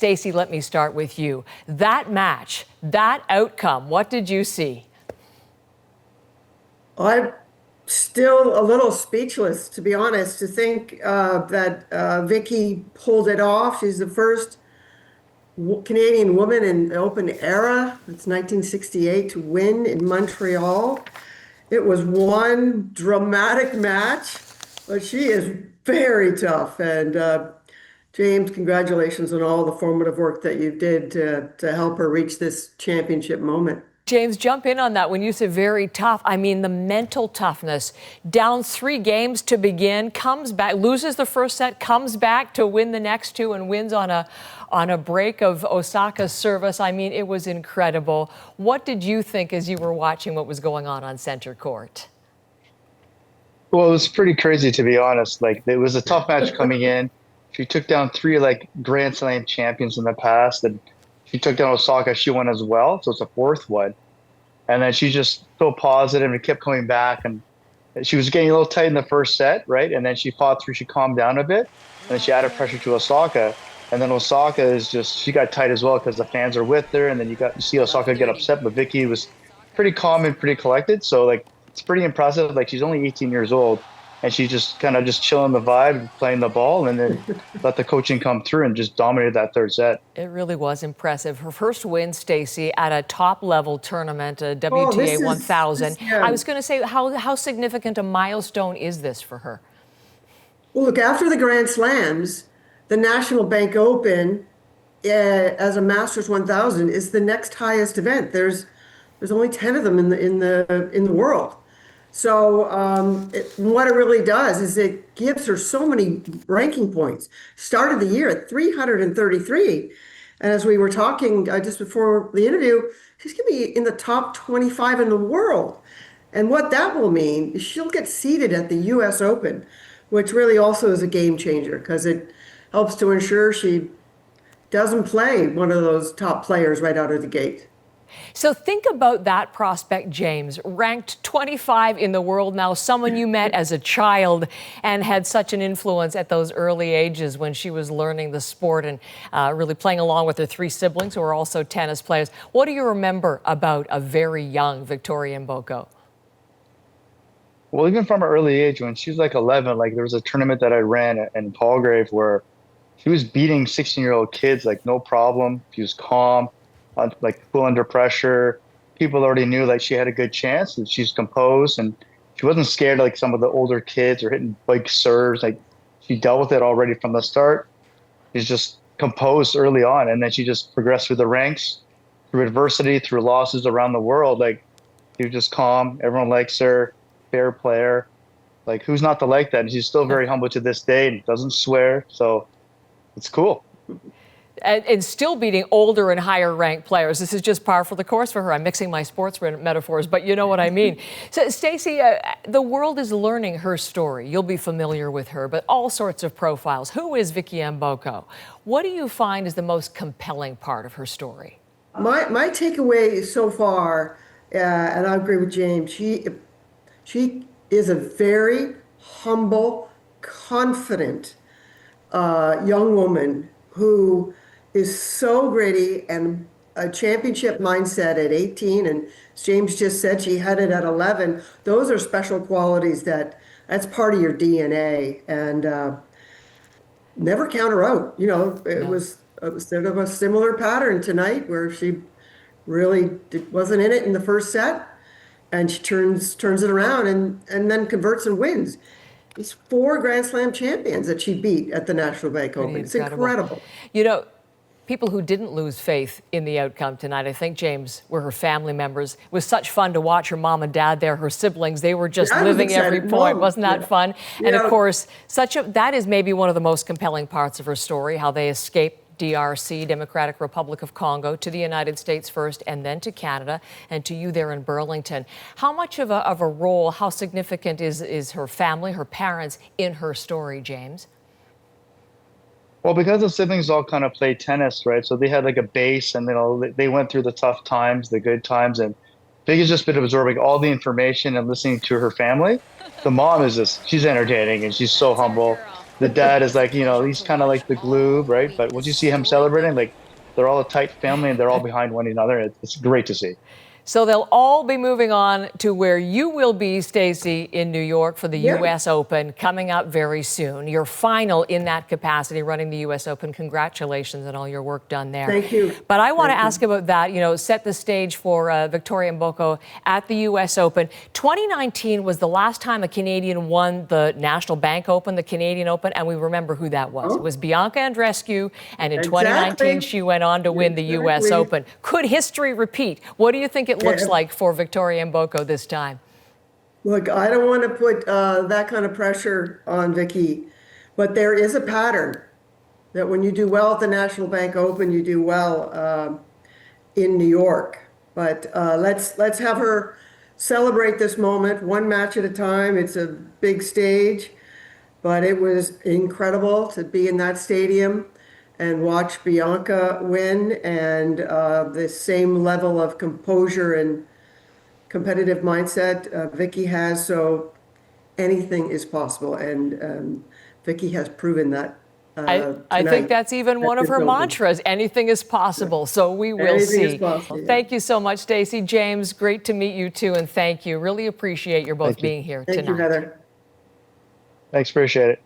Stacy, let me start with you. That match, that outcome, what did you see? I'm still a little speechless, to be honest, to think that Vicky pulled it off. She's the first Canadian woman in the Open era. It's 1968 to win in Montreal. It was one dramatic match, but she is very tough. And James, congratulations on all the formative work that you did to help her reach this championship moment. James, jump in on that. When you say very tough, I mean the mental toughness. Down 3 games to begin, comes back, loses the first set, comes back to win the next 2 and wins on a break of Osaka's service. I mean, it was incredible. What did you think as you were watching what was going on center court? Well, it was pretty crazy, to be honest. Like, it was a tough match coming in. She took down 3 Grand Slam champions in the past, and she took down Osaka. She won as well, so it's a 4th one. And then she's just so positive and kept coming back. And she was getting a little tight in the first set, right? And then she fought through. She calmed down a bit, and then she added pressure to Osaka. And then Osaka she got tight as well because the fans are with her. And then you see Osaka get upset, but Vicky was pretty calm and pretty collected. So it's pretty impressive. She's only 18 years old. And she's just kind of just chilling the vibe, playing the ball, and then let the coaching come through and just dominated that 3rd set. It really was impressive. Her first win, Stacy, at a top-level tournament, a WTA 1000. I was going to say, how significant a milestone is this for her? Well, look, after the Grand Slams, the National Bank Open, as a Masters 1000, is the next highest event. There's only 10 of them in the world. So what it really does is it gives her so many ranking points. Started the year at 333. And as we were talking just before the interview, she's going to be in the top 25 in the world. And what that will mean is she'll get seated at the U.S. Open, which really also is a game changer because it helps to ensure she doesn't play one of those top players right out of the gate. So think about that prospect, James, ranked 25 in the world now, someone you met as a child and had such an influence at those early ages when she was learning the sport and really playing along with her 3 siblings who are also tennis players. What do you remember about a very young Victoria Mboko? Well, even from an early age, when she was 11, there was a tournament that I ran in Palgrave where she was beating 16-year-old kids no problem. She was calm. Cool under pressure. People already knew she had a good chance, and she's composed, and she wasn't scared some of the older kids or hitting big serves. She dealt with it already from the start. She's just composed early on, and then she just progressed through the ranks, through adversity, through losses around the world. She was just calm. Everyone likes her, fair player. Who's not to like that? And she's still very humble to this day and doesn't swear. So it's cool. And still beating older and higher ranked players. This is just par for the course for her. I'm mixing my sports metaphors, but you know what I mean. So, Stacy, the world is learning her story. You'll be familiar with her, but all sorts of profiles. Who is Vicky Mboko? What do you find is the most compelling part of her story? My takeaway so far, and I agree with James, she is a very humble, confident young woman who is so gritty and a championship mindset at 18. And as James just said, she had it at 11. Those are special qualities that's part of your DNA. And never count her out. It was sort of a similar pattern tonight where she really wasn't in it in the first set. And she turns it around and then converts and wins. These 4 Grand Slam champions that she beat at the National Bank Open. It's incredible. People who didn't lose faith in the outcome tonight, I think, James, were her family members. It was such fun to watch her mom and dad there, her siblings. They were just living every point. Wasn't that fun? And of course, that is maybe one of the most compelling parts of her story, how they escaped DRC, Democratic Republic of Congo, to the United States first, and then to Canada, and to you there in Burlington. How much of a role, how significant is her family, her parents, in her story, James? Well, because the siblings all kind of played tennis, right? So they had a base, and they went through the tough times, the good times, and Vicky's just been absorbing all the information and listening to her family. The mom is she's entertaining, and she's so humble. the dad is like, he's kind of like the glue, right? But once you see him celebrating, like they're all a tight family and they're all behind one another. It's great to see. So they'll all be moving on to where you will be, Stacy, in New York for the U.S. Open coming up very soon. Your final in that capacity, running the U.S. Open. Congratulations on all your work done there. Thank you. But I want to ask about that, set the stage for Victoria Mboko at the U.S. Open. 2019 was the last time a Canadian won the National Bank Open, the Canadian Open, and we remember who that was. It was Bianca Andreescu, and in 2019 she went on to win the U.S. Open. Could history repeat? What do you think it looks like for Victoria Mboko this time? Look, I don't want to put that kind of pressure on Vicky, but there is a pattern that when you do well at the National Bank Open, you do well in New York. But let's have her celebrate this moment one match at a time. It's a big stage, but it was incredible to be in that stadium and watch Bianca win, and the same level of composure and competitive mindset Vicky has. So anything is possible, and Vicky has proven that. I think that's even one of her mantras. Anything is possible. So we will see. Well, thank you so much, Stacy. James, great to meet you too, and thank you. Really appreciate you both being here tonight. Thank you, Heather. Thanks, appreciate it.